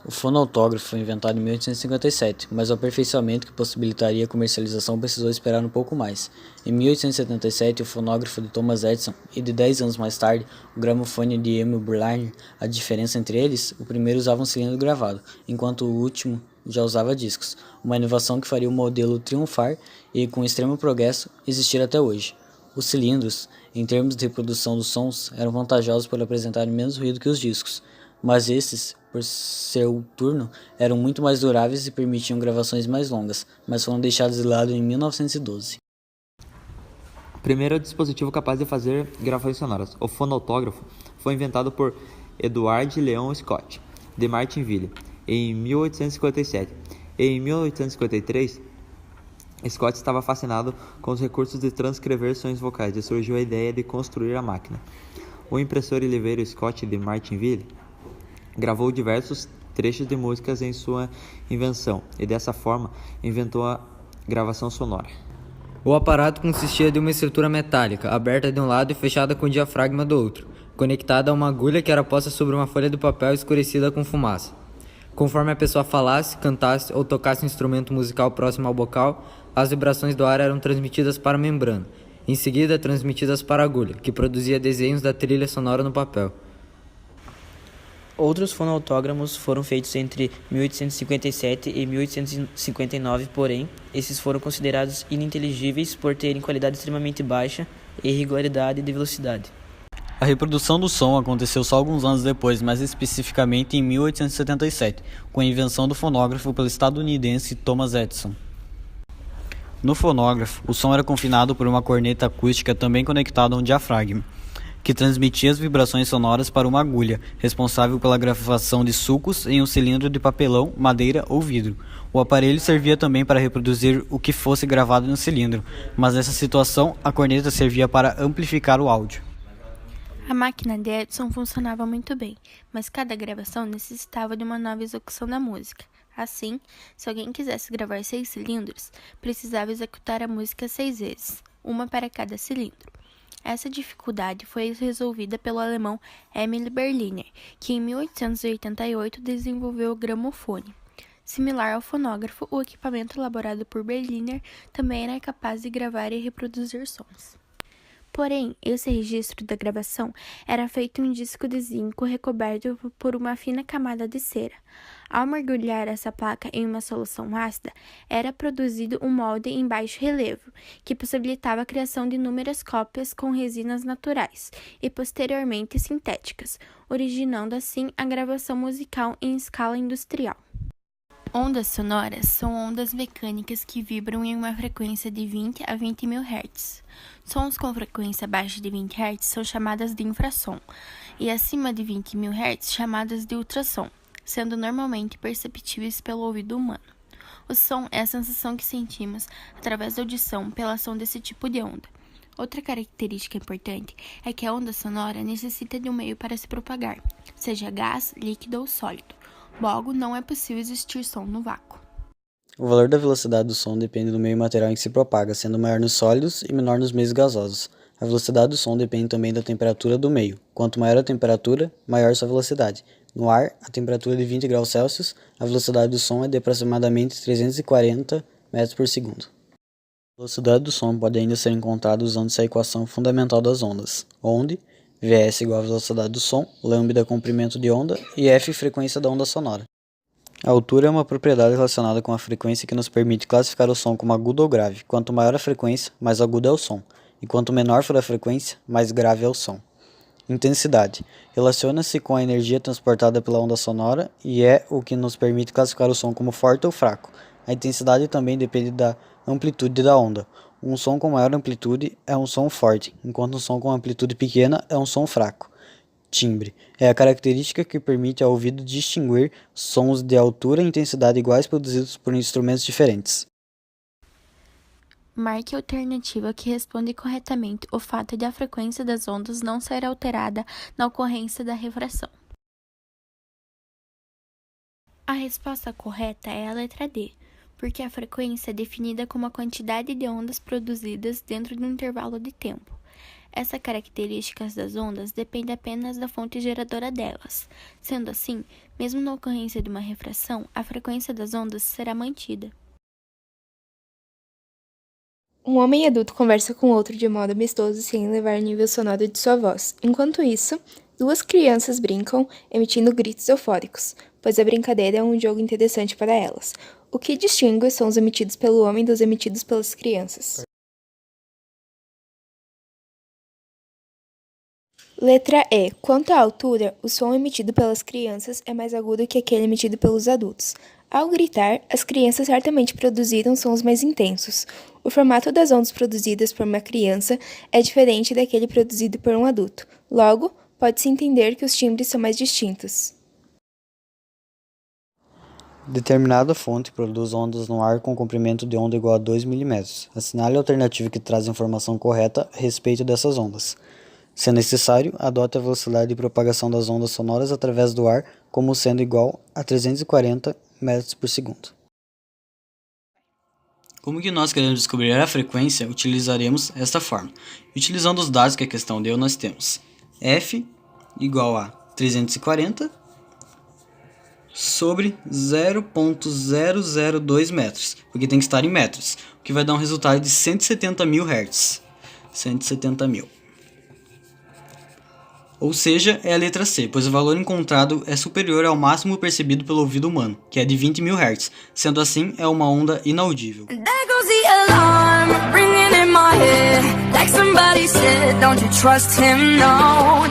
O fonautógrafo foi inventado em 1857, mas o aperfeiçoamento que possibilitaria a comercialização precisou esperar um pouco mais. Em 1877, o fonógrafo de Thomas Edison e de 10 anos mais tarde, o gramofone de Emil Berliner. A diferença entre eles, o primeiro usava um cilindro gravado, enquanto o último já usava discos, uma inovação que faria o modelo triunfar e, com extremo progresso, existir até hoje. Os cilindros, em termos de reprodução dos sons, eram vantajosos por apresentarem menos ruído que os discos, mas esses, por seu turno, eram muito mais duráveis e permitiam gravações mais longas, mas foram deixados de lado em 1912. O primeiro dispositivo capaz de fazer gravações sonoras, o fonautógrafo, foi inventado por Edward Leon Scott, de Martinville, em 1857. Em 1853, Scott estava fascinado com os recursos de transcrever sons vocais e surgiu a ideia de construir a máquina. O impressor Oliveira Scott de Martinville gravou diversos trechos de músicas em sua invenção e dessa forma inventou a gravação sonora. O aparato consistia de uma estrutura metálica, aberta de um lado e fechada com o diafragma do outro, conectada a uma agulha que era posta sobre uma folha de papel escurecida com fumaça. Conforme a pessoa falasse, cantasse ou tocasse um instrumento musical próximo ao bocal, as vibrações do ar eram transmitidas para a membrana, em seguida transmitidas para a agulha, que produzia desenhos da trilha sonora no papel. Outros fonautógrafos foram feitos entre 1857 e 1859, porém, esses foram considerados ininteligíveis por terem qualidade extremamente baixa e irregularidade de velocidade. A reprodução do som aconteceu só alguns anos depois, mais especificamente em 1877, com a invenção do fonógrafo pelo estadunidense Thomas Edison. No fonógrafo, o som era confinado por uma corneta acústica também conectada a um diafragma, que transmitia as vibrações sonoras para uma agulha, responsável pela gravação de sulcos em um cilindro de papelão, madeira ou vidro. O aparelho servia também para reproduzir o que fosse gravado no cilindro, mas nessa situação a corneta servia para amplificar o áudio. A máquina de Edison funcionava muito bem, mas cada gravação necessitava de uma nova execução da música. Assim, se alguém quisesse gravar 6 cilindros, precisava executar a música 6 vezes, uma para cada cilindro. Essa dificuldade foi resolvida pelo alemão Emil Berliner, que em 1888 desenvolveu o gramofone. Similar ao fonógrafo, o equipamento elaborado por Berliner também era capaz de gravar e reproduzir sons. Porém, esse registro da gravação era feito em um disco de zinco recoberto por uma fina camada de cera. Ao mergulhar essa placa em uma solução ácida, era produzido um molde em baixo relevo, que possibilitava a criação de inúmeras cópias com resinas naturais e posteriormente sintéticas, originando assim a gravação musical em escala industrial. Ondas sonoras são ondas mecânicas que vibram em uma frequência de 20 a 20 mil Hz. Sons com frequência abaixo de 20 Hz são chamadas de infrassom, e acima de 20 mil Hz chamadas de ultrassom, sendo normalmente perceptíveis pelo ouvido humano. O som é a sensação que sentimos através da audição pela ação desse tipo de onda. Outra característica importante é que a onda sonora necessita de um meio para se propagar, seja gás, líquido ou sólido. Logo, não é possível existir som no vácuo. O valor da velocidade do som depende do meio material em que se propaga, sendo maior nos sólidos e menor nos meios gasosos. A velocidade do som depende também da temperatura do meio. Quanto maior a temperatura, maior sua velocidade. No ar, a temperatura de 20 graus Celsius, a velocidade do som é de aproximadamente 340 metros por segundo. A velocidade do som pode ainda ser encontrada usando essa equação fundamental das ondas, onde Vs igual a velocidade do som, lambda comprimento de onda e F frequência da onda sonora. A altura é uma propriedade relacionada com a frequência que nos permite classificar o som como agudo ou grave. Quanto maior a frequência, mais agudo é o som, e quanto menor for a frequência, mais grave é o som. Intensidade relaciona-se com a energia transportada pela onda sonora e é o que nos permite classificar o som como forte ou fraco. A intensidade também depende da amplitude da onda. Um som com maior amplitude é um som forte, enquanto um som com amplitude pequena é um som fraco. Timbre é a característica que permite ao ouvido distinguir sons de altura e intensidade iguais produzidos por instrumentos diferentes. Marque a alternativa que responde corretamente o fato de a frequência das ondas não ser alterada na ocorrência da refração. A resposta correta é a letra D, porque a frequência é definida como a quantidade de ondas produzidas dentro de um intervalo de tempo. Essas características das ondas dependem apenas da fonte geradora delas. Sendo assim, mesmo na ocorrência de uma refração, a frequência das ondas será mantida. Um homem adulto conversa com outro de modo amistoso sem elevar o nível sonoro de sua voz. Enquanto isso, duas crianças brincam, emitindo gritos eufóricos, pois a brincadeira é um jogo interessante para elas. O que distingue os sons emitidos pelo homem dos emitidos pelas crianças. Letra E. Quanto à altura, o som emitido pelas crianças é mais agudo que aquele emitido pelos adultos. Ao gritar, as crianças certamente produziram sons mais intensos. O formato das ondas produzidas por uma criança é diferente daquele produzido por um adulto. Logo, pode-se entender que os timbres são mais distintos. Determinada fonte produz ondas no ar com comprimento de onda igual a 2 mm. Assinale a alternativa que traz a informação correta a respeito dessas ondas. Se necessário, adote a velocidade de propagação das ondas sonoras através do ar como sendo igual a 340 metros por segundo. Como que nós queremos descobrir a frequência, utilizaremos esta forma. Utilizando os dados que a questão deu, nós temos F igual a 340 sobre 0,002 metros, porque tem que estar em metros, o que vai dar um resultado de 170 mil Hz. 170 mil. Ou seja, é a letra C, pois o valor encontrado é superior ao máximo percebido pelo ouvido humano, que é de 20 mil Hz. Sendo assim, é uma onda inaudível. There goes the alarm, ringing in my head, like somebody said, don't you trust him, no.